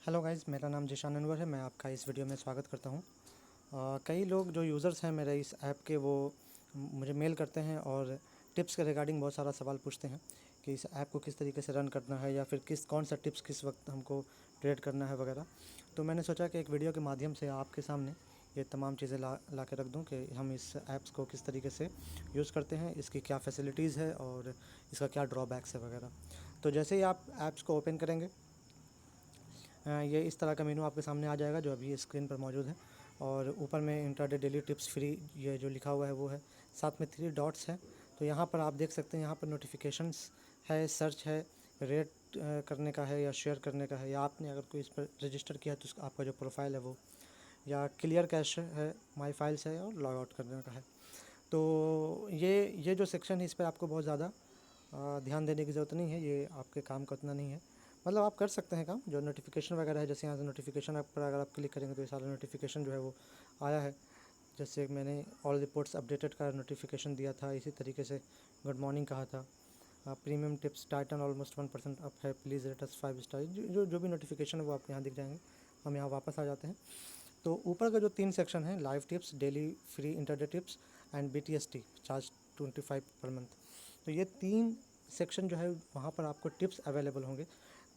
Hello guys, मेरा नाम जिशान अनवर है। मैं आपका इस वीडियो में स्वागत करता हूँ। कई लोग जो यूज़र्स हैं मेरे इस ऐप के, वो मुझे मेल करते हैं और टिप्स के रिगार्डिंग बहुत सारा सवाल पूछते हैं कि इस ऐप को किस तरीके से रन करना है, या फिर कौन सा टिप्स किस वक्त हमको ट्रेड करना है वगैरह। तो मैंने सोचा कि एक वीडियो के माध्यम से आपके सामने ये तमाम चीज़ें ला के रख दूँ कि हम इस ऐप्स को किस तरीके से यूज़ करते हैं, इसकी क्या फैसिलिटीज़ है और इसका क्या ड्रॉबैक्स है वगैरह। तो जैसे ही आप ऐप्स को ओपन करेंगे, ये इस तरह का मेनू आपके सामने आ जाएगा जो अभी स्क्रीन पर मौजूद है। और ऊपर में इंट्राडे डेली टिप्स फ्री ये जो लिखा हुआ है वो है, साथ में 3 डॉट्स है। तो यहाँ पर आप देख सकते हैं, यहाँ पर नोटिफिकेशंस है, सर्च है, रेट करने का है या शेयर करने का है, या आपने अगर कोई इस पर रजिस्टर किया है तो आपका जो प्रोफाइल है वो, या क्लियर कैश है, माई फाइल्स है, और लॉग आउट करने का है। तो ये जो सेक्शन है, इस पर आपको बहुत ज़्यादा ध्यान देने की ज़रूरत नहीं है, ये आपके काम का उतना नहीं है। मतलब आप कर सकते हैं काम, जो नोटिफिकेशन वगैरह है, जैसे यहाँ से नोटिफिकेशन पर अगर आप क्लिक करेंगे तो ये सारा नोटिफिकेशन जो है वो आया है। जैसे मैंने ऑल रिपोर्ट्स अपडेटेड का नोटिफिकेशन दिया था, इसी तरीके से गुड मॉर्निंग कहा था, premium tips Titan almost 1% up है, प्लीज़ रेट अस 5 स्टार, जो भी नोटिफिकेशन है वो आपको यहाँ दिख जाएंगे। हम यहाँ वापस आ जाते हैं। तो ऊपर का जो 3 सेक्शन है, live tips, daily free intraday tips and BTST charge 25 per month, तो ये 3 सेक्शन जो है वहाँ पर आपको टिप्स अवेलेबल होंगे।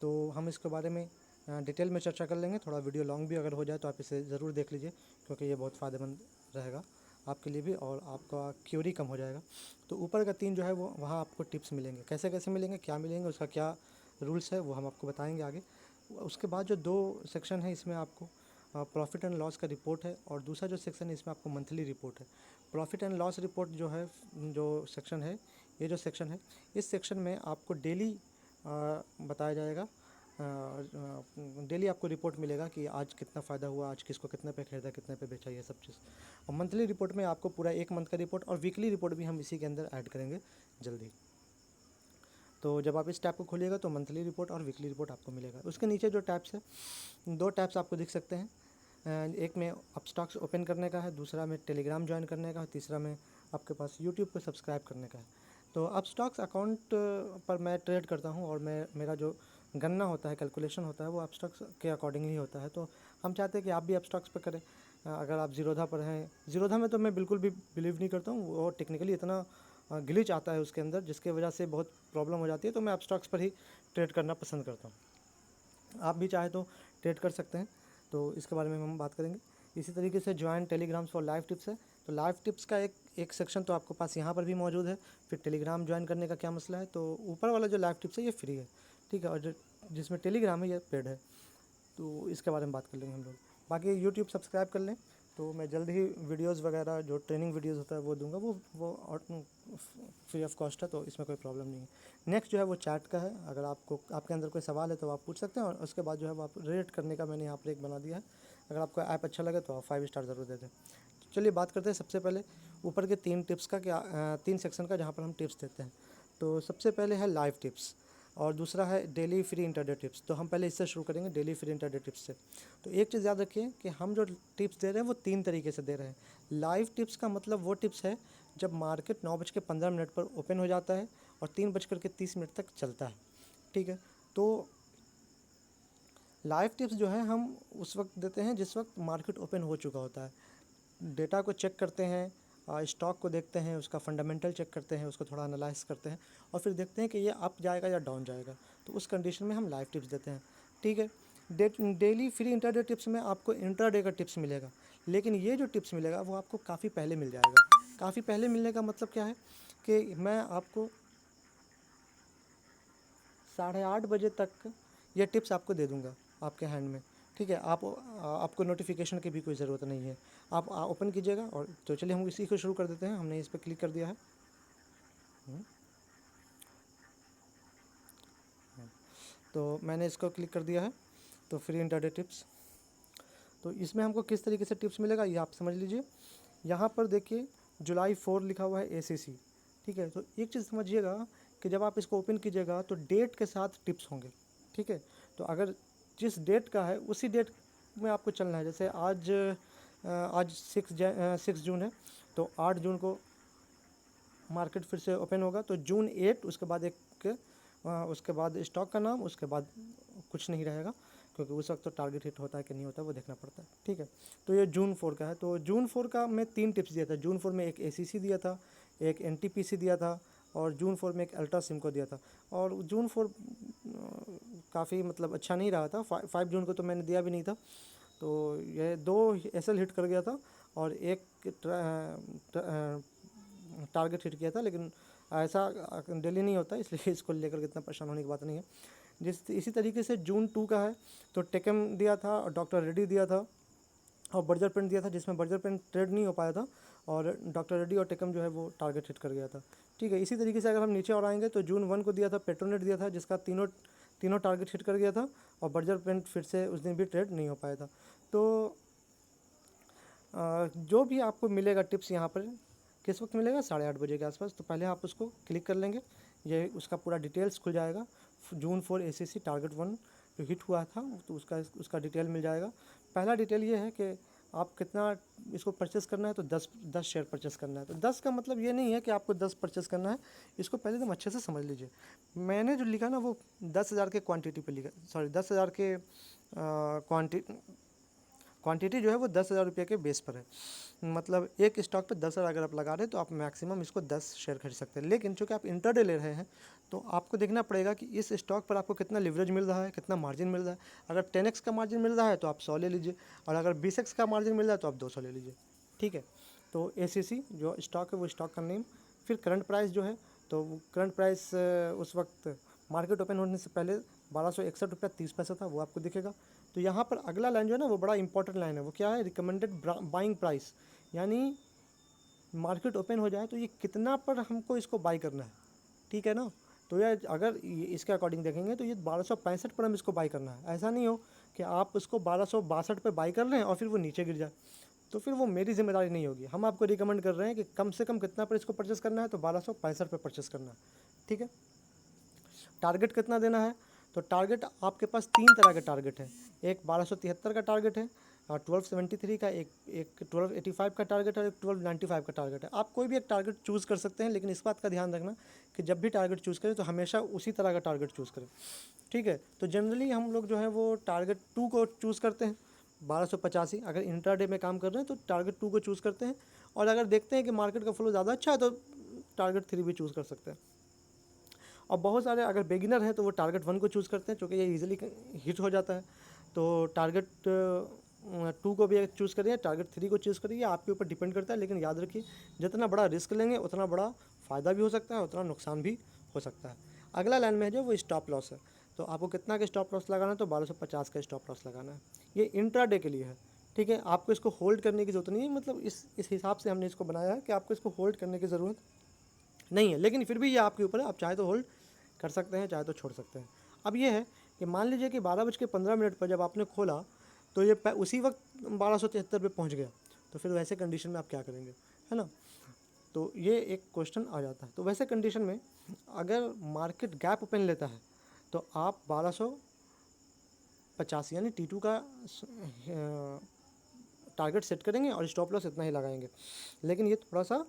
तो हम इसके बारे में डिटेल में चर्चा कर लेंगे। थोड़ा वीडियो लॉन्ग भी अगर हो जाए तो आप इसे ज़रूर देख लीजिए, क्योंकि ये बहुत फ़ायदेमंद रहेगा आपके लिए भी, और आपका क्यूरी कम हो जाएगा। तो ऊपर का 3 जो है वो वहाँ आपको टिप्स मिलेंगे, कैसे कैसे मिलेंगे, क्या मिलेंगे, उसका क्या रूल्स है, वो हम आपको बताएंगे आगे। उसके बाद जो 2 सेक्शन है, इसमें आपको प्रॉफिट एंड लॉस का रिपोर्ट है, और दूसरा जो सेक्शन है इसमें आपको मंथली रिपोर्ट है। प्रॉफिट एंड लॉस रिपोर्ट जो है, जो सेक्शन है, ये जो सेक्शन है, इस सेक्शन में आपको डेली बताया जाएगा। डेली आपको रिपोर्ट मिलेगा कि आज कितना फ़ायदा हुआ, आज किसको कितने पे ख़रीदा, कितने पे बेचा, ये सब चीज़। और मंथली रिपोर्ट में आपको पूरा 1 मंथ का रिपोर्ट, और वीकली रिपोर्ट भी हम इसी के अंदर ऐड करेंगे जल्दी। तो जब आप इस टैब को खोलिएगा तो मंथली रिपोर्ट और वीकली रिपोर्ट आपको मिलेगा। उसके नीचे जो टैब्स है, 2 टैब्स आपको दिख सकते हैं। एक में अपस्टॉक्स ओपन करने का है, दूसरा में टेलीग्राम ज्वाइन करने का है, तीसरा में आपके पास यूट्यूब पर सब्सक्राइब करने का है। तो अपस्टॉक्स अकाउंट पर मैं ट्रेड करता हूँ, और मेरा जो गणना होता है, कैलकुलेशन होता है, वो अपस्टॉक्स के अकॉर्डिंग ही होता है। तो हम चाहते हैं कि आप भी अपस्टॉक्स पर करें। अगर आप ज़ीरोधा पर हैं, ज़ीरोधा में तो मैं बिल्कुल भी बिलीव नहीं करता हूँ, वो टेक्निकली इतना ग्लिच आता है उसके अंदर, जिसके वजह से बहुत प्रॉब्लम हो जाती है। तो मैं अपस्टॉक्स पर ही ट्रेड करना पसंद करता हूँ। आप भी चाहे तो ट्रेड कर सकते हैं, तो इसके बारे में हम बात करेंगे। इसी तरीके से join telegrams for live tips है। तो लाइव टिप्स का एक सेक्शन तो आपके पास यहाँ पर भी मौजूद है। फिर टेलीग्राम ज्वाइन करने का क्या मसला है, तो ऊपर वाला जो लाइव टिप्स है ये फ्री है, ठीक है, और जिसमें टेलीग्राम है ये पेड है। तो इसके बारे में बात कर लेंगे हम लोग। बाकी यूट्यूब सब्सक्राइब कर लें, तो मैं जल्द ही वीडियोस वगैरह, जो ट्रेनिंग वीडियोस होता है वो दूंगा, वो फ्री ऑफ कॉस्ट है, तो इसमें कोई प्रॉब्लम नहीं है। नेक्स्ट जो है वो चैट का है। अगर आपके अंदर कोई सवाल है तो आप पूछ सकते हैं, और उसके बाद जो है वो आप रेट करने का मैंने यहाँ पर एक बना दिया है। अगर आपको ऐप अच्छा लगे तो आप 5 स्टार ज़रूर दे दें। तो चलिए बात करते हैं सबसे पहले ऊपर के 3 टिप्स का, क्या 3 सेक्शन का, जहाँ पर हम टिप्स देते हैं। तो सबसे पहले है लाइव टिप्स, और दूसरा है डेली फ्री इंटरडे टिप्स। तो हम पहले इससे शुरू करेंगे, डेली फ्री इंटरडे टिप्स से। तो एक चीज़ याद रखिए कि हम जो टिप्स दे रहे हैं वो 3 तरीके से दे रहे हैं। लाइव टिप्स का मतलब वो टिप्स है जब मार्केट 9:15 पर ओपन हो जाता है और 3:30 तक चलता है, ठीक है। तो लाइव टिप्स जो है हम उस वक्त देते हैं जिस वक्त मार्केट ओपन हो चुका होता है। डेटा को चेक करते हैं, स्टॉक को देखते हैं, उसका फंडामेंटल चेक करते हैं, उसको थोड़ा एनालाइज करते हैं, और फिर देखते हैं कि ये अप जाएगा या डाउन जाएगा। तो उस कंडीशन में हम लाइव टिप्स देते हैं, ठीक है। डेली फ्री इंटरडे टिप्स में आपको इंट्राडे का टिप्स मिलेगा, लेकिन ये जो टिप्स मिलेगा वो आपको काफ़ी पहले मिल जाएगा। काफ़ी पहले मिलने का मतलब क्या है कि मैं आपको 8:30 बजे तक ये टिप्स आपको दे दूंगा आपके हैंड में, ठीक है। आपको नोटिफिकेशन की भी कोई ज़रूरत नहीं है। आप ओपन कीजिएगा, और तो चलिए हम इसी को शुरू कर देते हैं। हमने इस पर क्लिक कर दिया है। हम्म, तो मैंने इसको क्लिक कर दिया है। तो फ्री इंटरडे टिप्स, तो इसमें हमको किस तरीके से टिप्स मिलेगा ये आप समझ लीजिए। यहाँ पर देखिए जुलाई 4 लिखा हुआ है ACC, ठीक है। तो एक चीज़ समझिएगा कि जब आप इसको ओपन कीजिएगा तो डेट के साथ टिप्स होंगे, ठीक है। तो अगर जिस डेट का है उसी डेट में आपको चलना है। जैसे आज 6 जून है, तो 8 जून को मार्केट फिर से ओपन होगा, तो जून 8, उसके बाद उसके बाद स्टॉक का नाम, उसके बाद कुछ नहीं रहेगा, क्योंकि उस वक्त तो टारगेट हिट होता है कि नहीं होता वो देखना पड़ता है। ठीक है, तो ये जून 4 का है। तो जून 4 का मैं 3 टिप्स दिया था। जून 4 में एक ACC दिया था, एक NTPC दिया था, और जून 4 में एक अल्ट्रा सिमको दिया था। और जून 4 काफ़ी मतलब अच्छा नहीं रहा था। 5 जून को तो मैंने दिया भी नहीं था। तो ये 2 SL हिट कर गया था और एक टारगेट हिट किया था, लेकिन ऐसा डेली नहीं होता, इसलिए इसको लेकर इतना परेशान होने की बात नहीं है। इसी तरीके से जून 2 का है, तो टेकम दिया था और डॉक्टर रेड्डी दिया था और बर्जर पेंट दिया था, जिसमें बर्जर पेंट ट्रेड नहीं हो पाया था और डॉक्टर रेड्डी और टेकम जो है वो टारगेट हिट कर गया था। ठीक है, इसी तरीके से अगर हम नीचे और आएंगे तो जून 1 को दिया था पेट्रोनेट दिया था, जिसका तीनों टारगेट हिट कर गया था और बर्जर पेंट फिर से उस दिन भी ट्रेड नहीं हो पाया था। तो जो भी आपको मिलेगा टिप्स यहाँ पर किस वक्त मिलेगा, 8:30 बजे के आसपास। तो पहले आप उसको क्लिक कर लेंगे, ये उसका पूरा डिटेल्स खुल जाएगा। जून 4 ACC टारगेट 1 जो हिट हुआ था तो उसका डिटेल मिल जाएगा। पहला डिटेल ये है कि आप कितना इसको परचेस करना है, तो 10 शेयर परचेस करना है। तो 10 का मतलब ये नहीं है कि आपको 10 परचेस करना है, इसको पहले एकदम अच्छे से समझ लीजिए। मैंने जो लिखा ना वो 10,000 के क्वांटिटी पे लिखा, सॉरी 10,000 के क्वांटिटी जो है वो 10,000 रुपये के बेस पर है। मतलब एक स्टॉक पे 10,000 अगर आप लगा रहे हैं तो आप मैक्सिमम इसको 10 शेयर खरीद सकते हैं। लेकिन चूँकि आप इंटरडे ले रहे हैं तो आपको देखना पड़ेगा कि इस स्टॉक पर आपको कितना लिवरेज मिल रहा है, कितना मार्जिन मिल रहा है। अगर 10x का मार्जिन मिल रहा है तो आप 100 ले लीजिए, और अगर 20x का मार्जिन मिल रहा है तो आप 200 ले लीजिए। ठीक है, तो ACC जो स्टॉक है वो स्टॉक का नेम, फिर करंट प्राइस जो है, तो करंट प्राइस उस वक्त मार्केट ओपन होने से पहले 1261 रुपया 30 पैसा था, वो आपको दिखेगा। तो यहाँ पर अगला लाइन जो है ना वो बड़ा इंपॉर्टेंट लाइन है। वो क्या है, रिकमेंडेड बाइंग प्राइस, यानी मार्केट ओपन हो जाए तो ये कितना पर हमको इसको बाई करना है। ठीक है ना, तो ये अगर इसके अकॉर्डिंग देखेंगे तो ये 1265 पर हम इसको बाई करना है। ऐसा नहीं हो कि आप उसको 1262 पे बाई कर लें और फिर वो नीचे गिर जाए, तो फिर वो मेरी जिम्मेदारी नहीं होगी। हम आपको रिकमेंड कर रहे हैं कि कम से कम कितना पर इसको परचेस करना है, तो 1265 पे परचेस करना है। ठीक है, टारगेट कितना देना है, तो टारगेट आपके पास 3 तरह के टारगेट हैं। एक 1273 का टारगेट है, और 1273 का, एक 1285 का टारगेट है, और एक 1295 का टारगेट है। आप कोई भी एक टारगेट चूज़ कर सकते हैं, लेकिन इस बात का ध्यान रखना कि जब भी टारगेट चूज़ करें तो हमेशा उसी तरह का टारगेट चूज़ करें। ठीक है, तो जनरली हम लोग जो है वो टारगेट 2 को चूज़ करते हैं, 1285। अगर इंट्राडे में काम कर रहे हैं तो टारगेट 2 को चूज़ करते हैं, और अगर देखते हैं कि मार्केट का फ्लो ज़्यादा अच्छा है तो टारगेट 3 भी चूज़ कर सकते हैं। और बहुत सारे अगर बिगिनर हैं तो वो टारगेट 1 को चूज़ करते हैं, क्योंकि ये इजीली हिट हो जाता है। तो टारगेट 2 को भी चूज़ करिए, टारगेट 3 को चूज़ करिए, आपके ऊपर डिपेंड करता है। लेकिन याद रखिए, जितना बड़ा रिस्क लेंगे उतना बड़ा फ़ायदा भी हो सकता है, उतना नुकसान भी हो सकता है। अगला लाइन में है जो वो स्टॉप लॉस है। तो आपको कितना का स्टॉप लॉस लगाना है, तो 1250 का स्टॉप लॉस लगाना है। ये इंट्राडे के लिए है। ठीक है, आपको इसको होल्ड करने की ज़रूरत नहीं है। मतलब इस हिसाब से हमने इसको बनाया है कि आपको इसको होल्ड करने की ज़रूरत नहीं है, लेकिन फिर भी ये आपके ऊपर है, आप चाहे तो होल्ड कर सकते हैं, चाहे तो छोड़ सकते हैं। अब ये है कि मान लीजिए कि 12:15 पर जब आपने खोला तो ये उसी वक्त 1273 पे पहुंच गया, तो फिर वैसे कंडीशन में आप क्या करेंगे, है ना। तो ये एक क्वेश्चन आ जाता है। तो वैसे कंडीशन में अगर मार्केट गैप ओपन लेता है तो आप 1250 यानी T2 का टारगेट सेट करेंगे और स्टॉप लॉस इतना ही लगाएंगे। लेकिन ये थोड़ा सा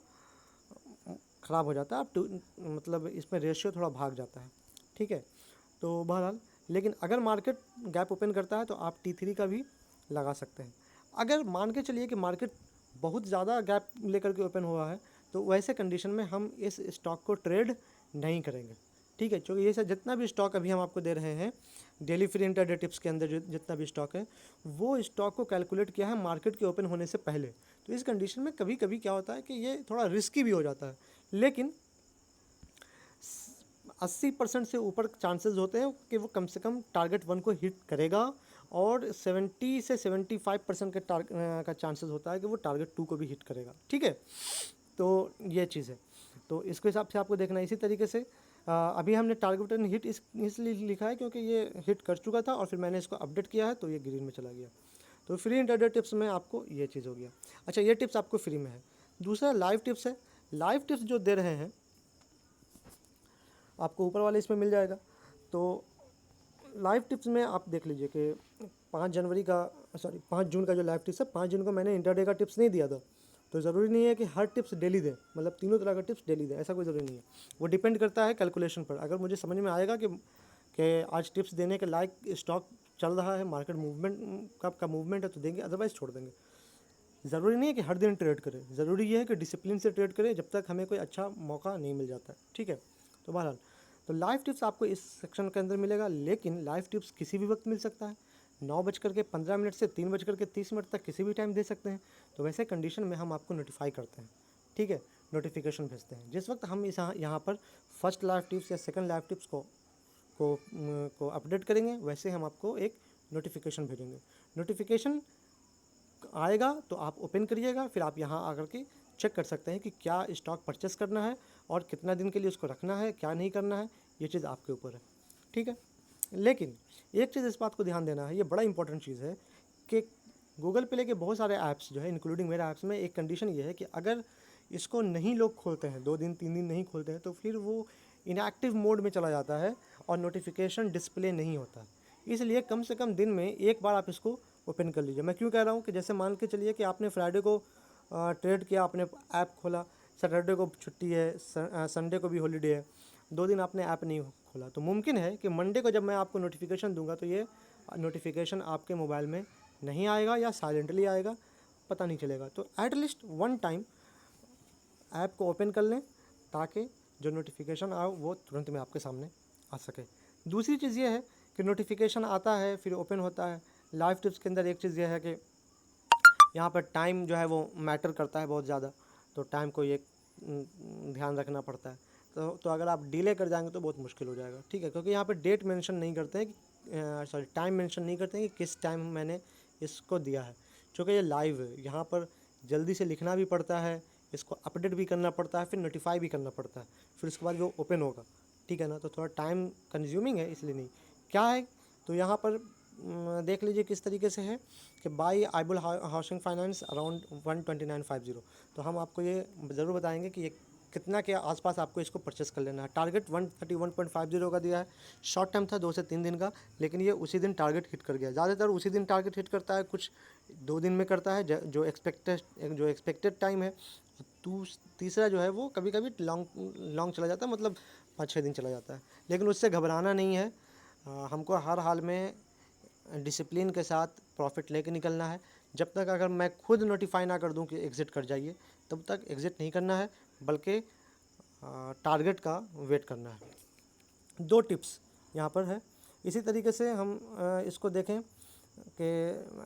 ख़राब हो जाता है, आप मतलब इसमें रेशियो थोड़ा भाग जाता है। ठीक है, तो बहरहाल, लेकिन अगर मार्केट गैप ओपन करता है तो आप T3 का भी लगा सकते हैं। अगर मान के चलिए कि मार्केट बहुत ज़्यादा गैप लेकर के ओपन हुआ है तो वैसे कंडीशन में हम इस स्टॉक को ट्रेड नहीं करेंगे। ठीक है, क्योंकि ये सब जितना भी स्टॉक अभी हम आपको दे रहे हैं डेली फ्री इंटरडे टिप्स के अंदर, जो जितना भी स्टॉक है वो स्टॉक को कैलकुलेट किया है मार्केट के ओपन होने से पहले। तो इस कंडीशन में कभी कभी क्या होता है कि ये थोड़ा रिस्की भी हो जाता है, लेकिन 80% से ऊपर चांसेस होते हैं कि वो कम से कम टारगेट 1 को हिट करेगा, और 70 से 75% का चांसेस होता है कि वो टारगेट 2 को भी हिट करेगा। ठीक है, तो ये चीज़ है। तो इसके हिसाब से आपको देखना है। इसी तरीके से अभी हमने टारगेट 1 हिट इसलिए लिखा है क्योंकि ये हिट कर चुका था और फिर मैंने इसको अपडेट किया है तो ये ग्रीन में चला गया। तो फ्री इंटरडे टिप्स में आपको ये चीज़ हो गया। अच्छा, ये टिप्स आपको फ्री में है। दूसरा लाइव टिप्स है। लाइव टिप्स जो दे रहे हैं आपको ऊपर वाले इसमें मिल जाएगा। तो लाइव टिप्स में आप देख लीजिए कि 5 जून का जो लाइव टिप्स है, 5 जून को मैंने इंटरडे का टिप्स नहीं दिया था। तो ज़रूरी नहीं है कि हर टिप्स डेली दें, मतलब तीनों तरह का टिप्स डेली दें, ऐसा कोई ज़रूरी नहीं है। वो डिपेंड करता है कैलकुलेशन पर। अगर मुझे समझ में आएगा कि आज टिप्स देने के लायक स्टॉक चल रहा है, मार्केट मूवमेंट का मूवमेंट है तो देंगे, अदरवाइज़ छोड़ देंगे। ज़रूरी नहीं है कि हर दिन ट्रेड करें, ज़रूरी ये है कि डिसिप्लिन से ट्रेड करें जब तक हमें कोई अच्छा मौका नहीं मिल जाता है, ठीक है। तो बहरहाल, तो लाइव टिप्स आपको इस सेक्शन के अंदर मिलेगा, लेकिन लाइव टिप्स किसी भी वक्त मिल सकता है। 9:15 से 3:30 तक किसी भी टाइम दे सकते हैं। तो वैसे कंडीशन में हम आपको नोटिफाई करते हैं, ठीक है, नोटिफिकेशन भेजते हैं। जिस वक्त हम इस यहाँ पर फर्स्ट लाइव टिप्स या सेकंड लाइव टिप्स को अपडेट करेंगे, वैसे हम आपको एक नोटिफिकेशन भेजेंगे। नोटिफिकेशन आएगा तो आप ओपन करिएगा, फिर आप यहाँ आकर के चेक कर सकते हैं कि क्या स्टॉक परचेस करना है और कितना दिन के लिए उसको रखना है, क्या नहीं करना है, ये चीज़ आपके ऊपर है, ठीक है। लेकिन एक चीज़ इस बात को ध्यान देना है, ये बड़ा इंपॉर्टेंट चीज़ है कि गूगल प्ले के बहुत सारे ऐप्स जो है, इंक्लूडिंग मेरा ऐप्स में, एक कंडीशन ये है कि अगर इसको नहीं लोग खोलते हैं, 2 दिन 3 दिन नहीं खोलते हैं, तो फिर वो इनएक्टिव मोड में चला जाता है और नोटिफिकेशन डिस्प्ले नहीं होता। इसलिए कम से कम दिन में एक बार आप इसको ओपन कर लीजिए। मैं क्यों कह रहा हूँ कि जैसे मान के चलिए कि आपने फ्राइडे को ट्रेड किया, आपने ऐप खोला, सैटरडे को छुट्टी है, संडे को भी हॉलीडे है, 2 दिन आपने ऐप नहीं खोला, तो मुमकिन है कि मंडे को जब मैं आपको नोटिफिकेशन दूंगा तो ये नोटिफिकेशन आपके मोबाइल में नहीं आएगा या साइलेंटली आएगा, पता नहीं चलेगा। तो एटलीस्ट वन टाइम ऐप को ओपन कर लें ताकि जो नोटिफिकेशन आए वो तुरंत में आपके सामने आ सके। दूसरी चीज़ ये है कि नोटिफिकेशन आता है फिर ओपन होता है। लाइव टिप्स के अंदर एक चीज़ ये है कि यहाँ पर टाइम जो है वो मैटर करता है बहुत ज़्यादा, तो टाइम को एक ध्यान रखना पड़ता है। तो अगर आप डिले कर जाएंगे तो बहुत मुश्किल हो जाएगा, ठीक है, क्योंकि यहाँ पर डेट मेंशन नहीं करते हैं कि सॉरी टाइम मेंशन नहीं करते हैं कि किस टाइम मैंने इसको दिया है। चूँकि ये लाइव है, यहाँ पर जल्दी से लिखना भी पड़ता है, इसको अपडेट भी करना पड़ता है, फिर नोटिफाई भी करना पड़ता है, फिर उसके बाद वो ओपन होगा, ठीक है ना। तो थोड़ा टाइम कंज्यूमिंग है, इसलिए नहीं। क्या है, तो यहाँ पर देख लीजिए किस तरीके से है कि बाई आइबुल हाउसिंग फाइनेंस अराउंड 12950। तो हम आपको ये ज़रूर बताएंगे कि ये कितना के आसपास आपको इसको परचेस कर लेना है। टारगेट 131.50 का दिया है, शॉर्ट टाइम था 2 से 3 दिन का, लेकिन ये उसी दिन टारगेट हिट कर गया। ज़्यादातर उसी दिन टारगेट हिट करता है, कुछ 2 दिन में करता है जो एक्सपेक्टेड टाइम है। तीसरा जो है वो कभी कभी लॉन्ग चला जाता है, मतलब 5-6 दिन चला जाता है, लेकिन उससे घबराना नहीं है। हमको हर हाल में डिसिप्लिन के साथ प्रॉफिट लेके निकलना है। जब तक अगर मैं खुद नोटिफाई ना कर दूं कि एग्ज़िट कर जाइए, तब तक एग्ज़िट नहीं करना है, बल्कि टारगेट का वेट करना है। 2 टिप्स यहाँ पर है। इसी तरीके से हम इसको देखें कि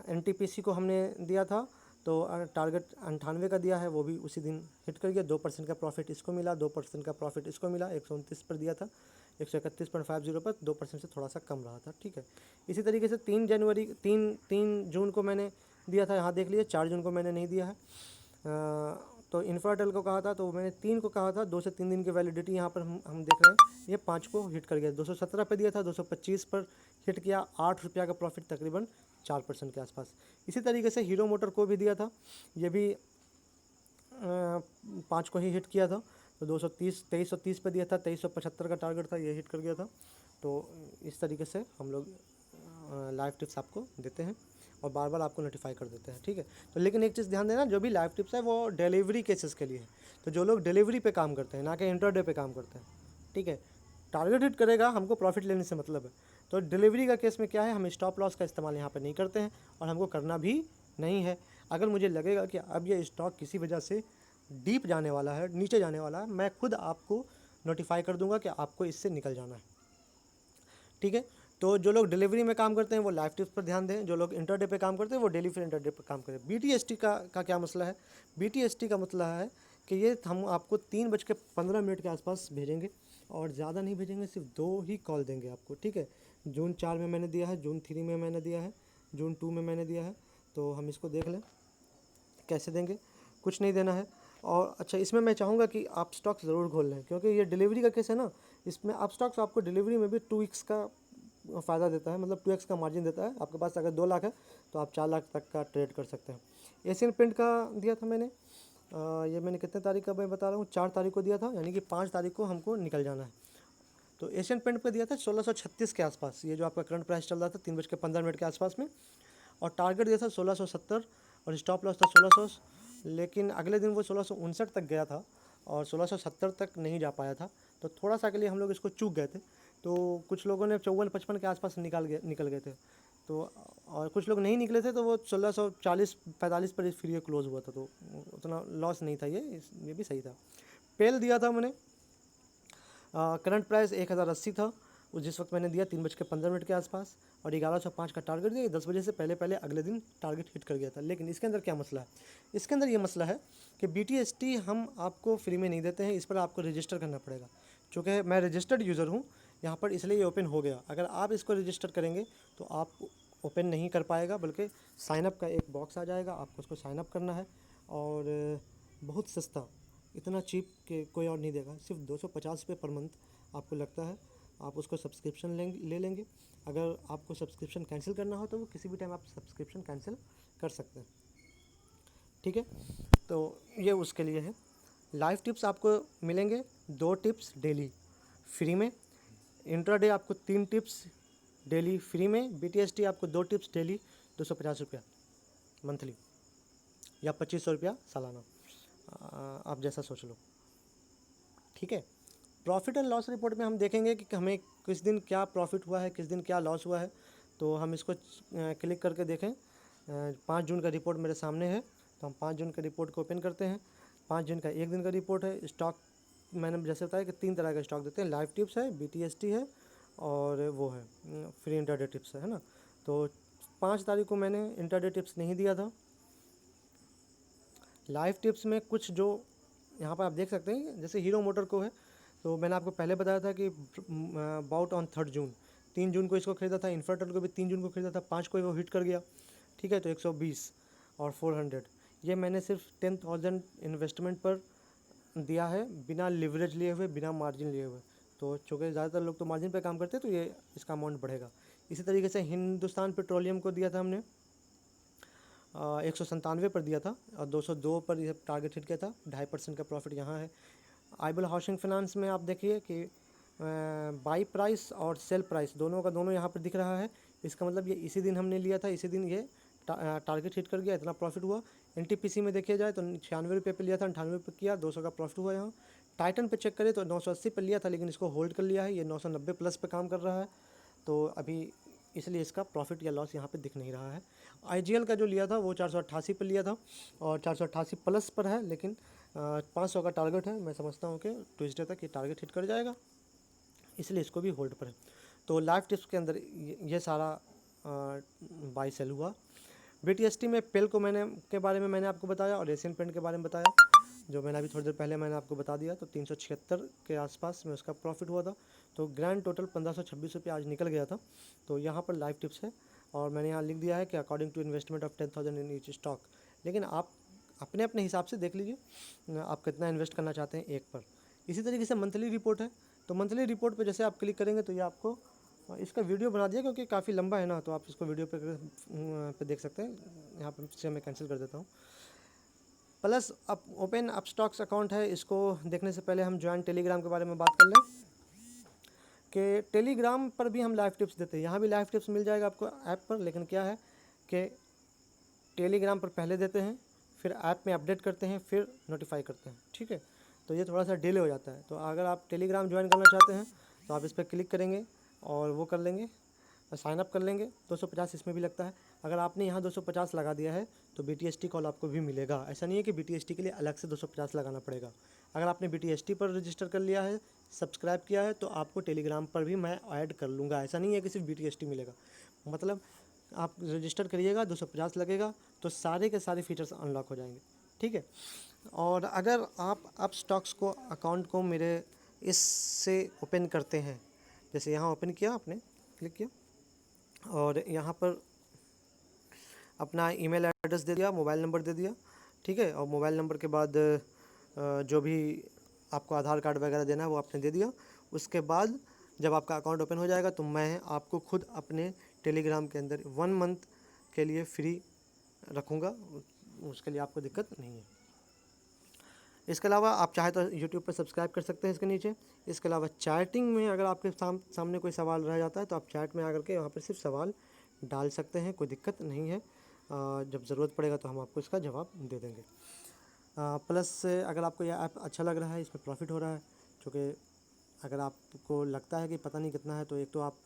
एनटीपीसी को हमने दिया था, तो टारगेट 98 का दिया है, वो भी उसी दिन हिट कर गया। 2% का प्रॉफिट इसको मिला, 2% का प्रॉफिट इसको मिला। 129 पर दिया था, 131.50 पर 2% से थोड़ा सा कम रहा था, ठीक है। इसी तरीके से 3 जून को मैंने दिया था, यहाँ देख लीजिए। 4 जून को मैंने नहीं दिया है। तो इंफ्राटेल को कहा था, तो मैंने 3 को कहा था, 2 से 3 दिन की वैलिडिटी यहाँ पर हम देख रहे हैं। ये 5 को हिट कर गया। 217 पे दिया था, 225 पर हिट किया। 8 रुपया का प्रॉफिट, तकरीबन 4% के आसपास। इसी तरीके से हीरो मोटर को भी दिया था, ये भी 5 को ही हिट किया था। तो 2330 पे दिया था, 2375 का टारगेट था, ये हिट कर गया था। तो इस तरीके से हम लोग लाइव टिप्स आपको देते हैं और बार बार आपको नोटिफाई कर देते हैं, ठीक है। तो लेकिन एक चीज़ ध्यान देना, जो भी लाइव टिप्स है वो डिलीवरी केसेस के लिए है। तो जो लोग डिलीवरी पे काम करते हैं, ना कि इंटरडे पे काम करते हैं, ठीक है। टारगेट हिट करेगा, हमको प्रॉफिट लेने से मतलब है। तो डिलीवरी का केस में क्या है, हम स्टॉप लॉस का इस्तेमाल यहाँ पर नहीं करते हैं और हमको करना भी नहीं है। अगर मुझे लगेगा कि अब ये स्टॉक किसी वजह से डीप जाने वाला है, नीचे जाने वाला है, मैं खुद आपको नोटिफाई कर दूंगा कि आपको इससे निकल जाना है, ठीक है। तो जो लोग डिलीवरी में काम करते हैं वो लाइव टिप्स पर ध्यान दें, जो लोग इंटरडे पे काम करते हैं वो डेली फिर इंटरडे पर काम करें। BTST का क्या मसला है, BTST का मतलब है कि ये हम आपको 3:15 के आसपास भेजेंगे और ज़्यादा नहीं भेजेंगे, सिर्फ 2 ही कॉल देंगे आपको, ठीक है। जून 4 में मैंने दिया है, जून 3 में मैंने दिया है, जून 2 में मैंने दिया है। तो हम इसको देख लें कैसे देंगे, कुछ नहीं देना है। और अच्छा, इसमें मैं चाहूँगा कि आप स्टॉक्स ज़रूर खोल लें, क्योंकि ये डिलीवरी का केस है ना, इसमें आप स्टॉक्स आपको डिलीवरी में भी 2x का फ़ायदा देता है, मतलब 2x का मार्जिन देता है। आपके पास अगर 2 लाख है तो आप 4 लाख तक का ट्रेड कर सकते हैं। एशियन पेंट का दिया था मैंने, ये मैंने कितने तारीख का मैं बता रहा हूँ, 4 तारीख को दिया था, यानी कि 5 तारीख को हमको निकल जाना है। तो एशियन पेंट पे दिया था 1636 के आसपास, ये जो आपका करंट प्राइस चल रहा था 3:15 के आसपास में, और टारगेट दिया था 1670 और स्टॉप लॉस था 1600। लेकिन अगले दिन वो 1659 तक गया था और 1670 तक नहीं जा पाया था, तो थोड़ा सा के लिए हम लोग इसको चूक गए थे। तो कुछ लोगों ने 54-55 के आसपास निकल गए थे। तो और कुछ लोग नहीं निकले थे तो वो 1640-45 पर फ्री क्लोज हुआ था, तो उतना लॉस नहीं था, ये भी सही था। पेल दिया था मैंने, करंट प्राइस 1080 था, वो जिस वक्त मैंने दिया 3:15 के आसपास, और 1105 का टारगेट दिया। 10 बजे से पहले पहले अगले दिन टारगेट हिट कर गया था। लेकिन इसके अंदर क्या मसला है? इसके अंदर ये मसला है कि BTST हम आपको फ्री में नहीं देते हैं, इस पर आपको रजिस्टर करना पड़ेगा। चूँकि मैं रजिस्टर्ड यूज़र हूँ यहाँ पर, इसलिए ये ओपन हो गया। अगर आप इसको रजिस्टर करेंगे तो आप ओपन नहीं कर पाएगा, बल्कि साइनअप का एक बॉक्स आ जाएगा, आपको उसको साइनअप करना है। और बहुत सस्ता, इतना चीप कि कोई और नहीं देगा, सिर्फ 250 रुपये पर मंथ आपको लगता है। आप उसको सब्सक्रिप्शन ले लेंगे। अगर आपको सब्सक्रिप्शन कैंसिल करना हो तो वो किसी भी टाइम आप सब्सक्रिप्शन कैंसिल कर सकते हैं, ठीक है। तो ये उसके लिए है। लाइव टिप्स आपको मिलेंगे 2 टिप्स डेली फ्री में। इंट्राडे आपको 3 टिप्स डेली फ्री में। BTST आपको 2 टिप्स डेली 250 रुपया मंथली, या 2500 रुपया सालाना, आप जैसा सोच लो, ठीक है। प्रॉफिट एंड लॉस रिपोर्ट में हम देखेंगे कि हमें किस दिन क्या प्रॉफिट हुआ है, किस दिन क्या लॉस हुआ है। तो हम इसको क्लिक करके देखें। 5 जून का रिपोर्ट मेरे सामने है, तो हम 5 जून का रिपोर्ट को ओपन करते हैं। 5 जून का एक दिन का रिपोर्ट है। स्टॉक मैंने जैसे बताया कि 3 तरह का स्टॉक देते हैं, लाइव टिप्स है, BTST है, और वो है फ्री इंटरडे टिप्स है ना। तो 5 तारीख को मैंने इंटरडे टिप्स नहीं दिया था। लाइव टिप्स में कुछ जो यहाँ पर आप देख सकते हैं, जैसे हीरो मोटर को है, तो मैंने आपको पहले बताया था कि अबाउट ऑन 3 जून, 3 जून को इसको खरीदा था। इन्फर्टर को भी 3 जून को खरीदा था, 5 को वो हिट कर गया, ठीक है। तो 120 और 400, ये मैंने सिर्फ 10,000 इन्वेस्टमेंट पर दिया है, बिना लिवरेज लिए हुए, बिना मार्जिन लिए हुए। तो चूँकि ज़्यादातर लोग तो मार्जिन पे काम करते हैं, तो ये इसका अमाउंट बढ़ेगा। इसी तरीके से हिंदुस्तान पेट्रोलियम को दिया था हमने, 197 पर दिया था, और 202 पर यह टारगेट हिट किया था। 2.5% का प्रॉफिट यहाँ है। आईबल हाउसिंग फाइनेंस में आप देखिए कि बाई प्राइस और सेल प्राइस दोनों का दोनों यहाँ पर दिख रहा है। इसका मतलब ये इसी दिन हमने लिया था, इसी दिन ये टारगेट हिट कर गया, इतना प्रॉफिट हुआ। NTPC में देखिए जाए तो 96 रुपये पर लिया था, 98 पर किया, 200 का प्रॉफिट हुआ यहाँ। टाइटन पे चेक करें तो 980 पर लिया था, लेकिन इसको होल्ड कर लिया है, ये 990 प्लस पे काम कर रहा है। तो अभी इसलिए इसका प्रॉफिट या लॉस यहाँ पे दिख नहीं रहा है। IGL का जो लिया था वो 488 पर लिया था, और 488 प्लस पर है, लेकिन 500 का टारगेट है। मैं समझता हूँ कि ट्यूसडे तक ये टारगेट हिट कर जाएगा, इसलिए इसको भी होल्ड पर है। तो लाइव टिप्स के अंदर ये सारा बाई सेल हुआ। BTST में पेल को के बारे में मैंने आपको बताया, और एशियन पेंट के बारे में बताया, जो मैंने अभी थोड़ी देर पहले मैंने आपको बता दिया। तो 376 के आसपास में उसका प्रॉफिट हुआ था। तो ग्रैंड टोटल 1526 रुपये आज निकल गया था। तो यहाँ पर लाइव टिप्स है, और मैंने यहाँ लिख दिया है कि according to investment of 10,000 in each stock. लेकिन आप अपने अपने हिसाब से देख लीजिए आप कितना इन्वेस्ट करना चाहते हैं एक पर। इसी तरीके से मंथली रिपोर्ट है। तो मंथली रिपोर्ट पर जैसे आप क्लिक करेंगे तो ये आपको, इसका वीडियो बना दिया क्योंकि काफ़ी लंबा है ना, तो आप इसको वीडियो पे देख सकते हैं। यहाँ पर से मैं कैंसिल कर देता हूँ। प्लस अब ओपन अप स्टॉक्स अकाउंट है, इसको देखने से पहले हम ज्वाइन टेलीग्राम के बारे में बात कर लें कि टेलीग्राम पर भी हम लाइव टिप्स देते हैं। यहाँ भी लाइव टिप्स मिल जाएगा आपको ऐप पर, लेकिन क्या है कि टेलीग्राम पर पहले देते हैं, फिर ऐप में अपडेट करते हैं, फिर नोटिफाई करते हैं, ठीक है। तो ये थोड़ा सा डिले हो जाता है। तो अगर आप टेलीग्राम ज्वाइन करना चाहते हैं तो आप इस पर क्लिक करेंगे और वो कर लेंगे, साइन अप कर लेंगे। 250 इसमें भी लगता है। अगर आपने यहाँ 250 लगा दिया है तो BTST कॉल आपको भी मिलेगा। ऐसा नहीं है कि BTST के लिए अलग से 250 लगाना पड़ेगा। अगर आपने BTST पर रजिस्टर कर लिया है, सब्सक्राइब किया है, तो आपको टेलीग्राम पर भी मैं ऐड कर लूँगा। ऐसा नहीं है कि सिर्फ BTST मिलेगा। मतलब आप रजिस्टर करिएगा, 250 लगेगा, तो सारे के सारे फीचर्स अनलॉक हो जाएंगे, ठीक है। और अगर आप अप स्टॉक्स को अकाउंट को मेरे इससे ओपन करते हैं, जैसे यहाँ ओपन किया, आपने क्लिक किया और यहाँ पर अपना ईमेल एड्रेस दे दिया, मोबाइल नंबर दे दिया, ठीक है। और मोबाइल नंबर के बाद जो भी आपको आधार कार्ड वगैरह देना है वो आपने दे दिया। उसके बाद जब आपका अकाउंट ओपन हो जाएगा तो मैं आपको खुद अपने टेलीग्राम के अंदर 1 मंथ के लिए फ्री रखूँगा, उसके लिए आपको दिक्कत नहीं है। इसके अलावा आप चाहे तो यूट्यूब पर सब्सक्राइब कर सकते हैं इसके नीचे। इसके अलावा चैटिंग में अगर आपके सामने कोई सवाल रह जाता है तो आप चैट में आकर के यहाँ पर सिर्फ सवाल डाल सकते हैं, कोई दिक्कत नहीं है। जब ज़रूरत पड़ेगा तो हम आपको इसका जवाब दे देंगे। प्लस अगर आपको यह ऐप अच्छा लग रहा है, इसमें प्रॉफिट हो रहा है, क्योंकि अगर आपको लगता है कि पता नहीं कितना है, तो एक तो आप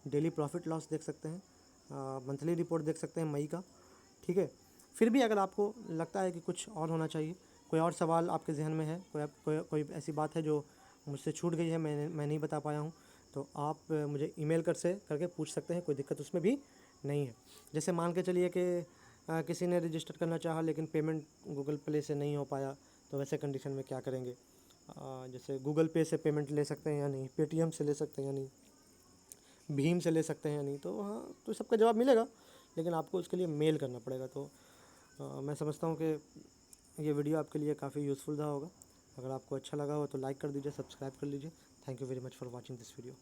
डेली प्रॉफिट लॉस देख सकते हैं। मंथली रिपोर्ट देख सकते हैं मई का, ठीक है। फिर भी अगर आपको लगता है कि कुछ और होना चाहिए, कोई और सवाल आपके जहन में है, कोई ऐसी बात है जो मुझसे छूट गई है, मैं नहीं बता पाया हूँ, तो आप मुझे ईमेल करके पूछ सकते हैं, कोई दिक्कत उसमें भी नहीं है। जैसे मान के चलिए कि किसी ने रजिस्टर करना चाहा लेकिन पेमेंट गूगल प्ले से नहीं हो पाया, तो वैसे कंडीशन में क्या करेंगे? जैसे गूगल पे से पेमेंट ले सकते हैं या नहीं, पेटीएम से ले सकते हैं या नहीं, भीम से ले सकते हैं या नहीं, तो हाँ, तो सबका जवाब मिलेगा, लेकिन आपको उसके लिए मेल करना पड़ेगा। तो मैं समझता हूँ कि ये वीडियो आपके लिए काफ़ी यूज़फुल रहा होगा। अगर आपको अच्छा लगा हो तो लाइक कर दीजिए, सब्सक्राइब कर लीजिए। Thank you very much for watching this video.